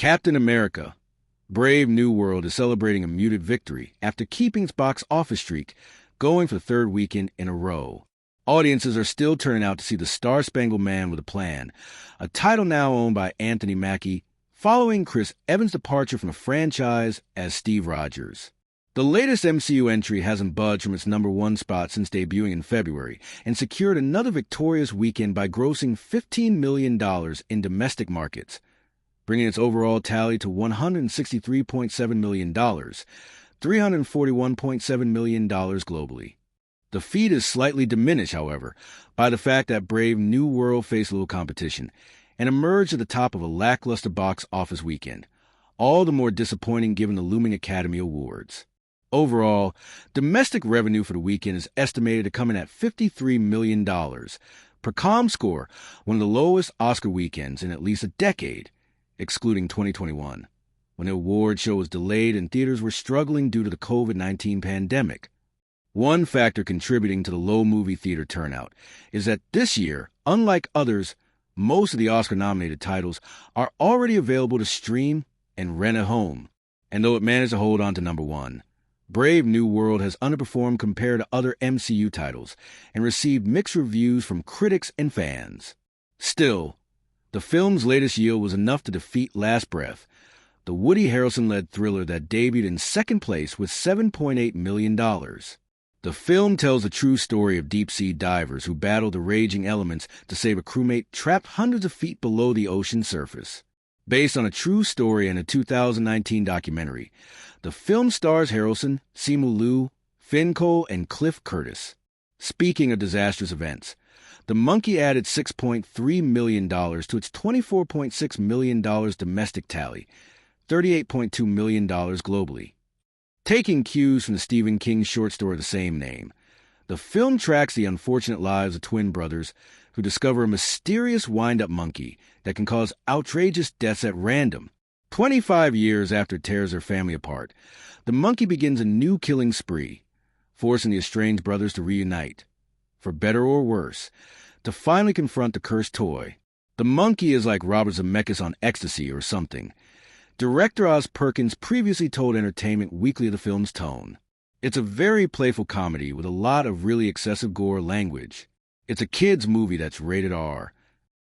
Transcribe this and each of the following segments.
Captain America: Brave New World is celebrating a muted victory after keeping its box office streak going for the third weekend in a row. Audiences are still turning out to see the Star-Spangled Man with a Plan, a title now owned by Anthony Mackie, following Chris Evans' departure from the franchise as Steve Rogers. The latest MCU entry hasn't budged from its #1 spot since debuting in February and secured another victorious weekend by grossing $15 million in domestic markets, bringing its overall tally to $163.7 million, $341.7 million globally. The feat is slightly diminished, however, by the fact that Brave New World faced little competition and emerged at the top of a lackluster box office weekend, all the more disappointing given the looming Academy Awards. Overall, domestic revenue for the weekend is estimated to come in at $53 million, per ComScore, one of the lowest Oscar weekends in at least a decade, excluding 2021, when the award show was delayed and theaters were struggling due to the COVID-19 pandemic. One factor contributing to the low movie theater turnout is that this year, unlike others, most of the Oscar-nominated titles are already available to stream and rent at home. And though it managed to hold on to #1, Brave New World has underperformed compared to other MCU titles and received mixed reviews from critics and fans. Still, the film's latest yield was enough to defeat Last Breath, the Woody Harrelson-led thriller that debuted in second place with $7.8 million. The film tells the true story of deep-sea divers who battle the raging elements to save a crewmate trapped hundreds of feet below the ocean surface. Based on a true story and a 2019 documentary, the film stars Harrelson, Simu Liu, Finn Cole, and Cliff Curtis. Speaking of disastrous events, The Monkey added $6.3 million to its $24.6 million domestic tally, $38.2 million globally. Taking cues from the Stephen King short story of the same name, the film tracks the unfortunate lives of twin brothers who discover a mysterious wind-up monkey that can cause outrageous deaths at random. 25 years after it tears their family apart, the monkey begins a new killing spree, forcing the estranged brothers to reunite, for better or worse, to finally confront the cursed toy. The monkey is like Robert Zemeckis on ecstasy or something. Director Oz Perkins previously told Entertainment Weekly of the film's tone. It's a very playful comedy with a lot of really excessive gore language. It's a kid's movie that's rated R.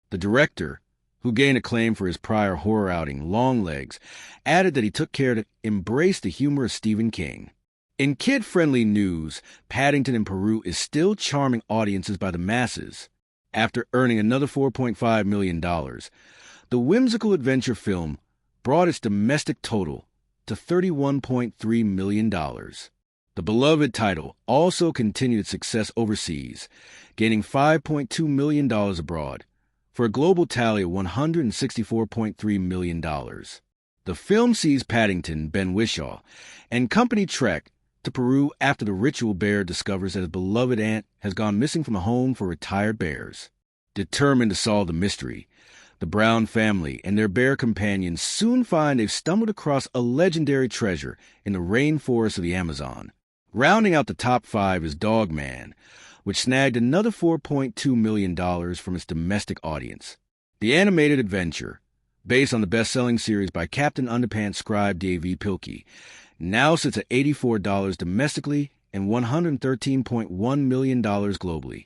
The director, who gained acclaim for his prior horror outing, Longlegs, added that he took care to embrace the humor of Stephen King. In kid-friendly news, Paddington in Peru is still charming audiences by the masses. After earning another $4.5 million, the whimsical adventure film brought its domestic total to $31.3 million. The beloved title also continued its success overseas, gaining $5.2 million abroad, for a global tally of $164.3 million. The film sees Paddington, Ben Whishaw, and company trek to Peru after the ritual bear discovers that his beloved aunt has gone missing from a home for retired bears. Determined to solve the mystery, the Brown family and their bear companions soon find they've stumbled across a legendary treasure in the rainforest of the Amazon. Rounding out the top 5 is Dog Man, which snagged another $4.2 million from its domestic audience. The animated adventure, based on the best-selling series by Captain Underpants scribe D.A.V. Pilkey, now sits at $84 domestically and $113.1 million globally.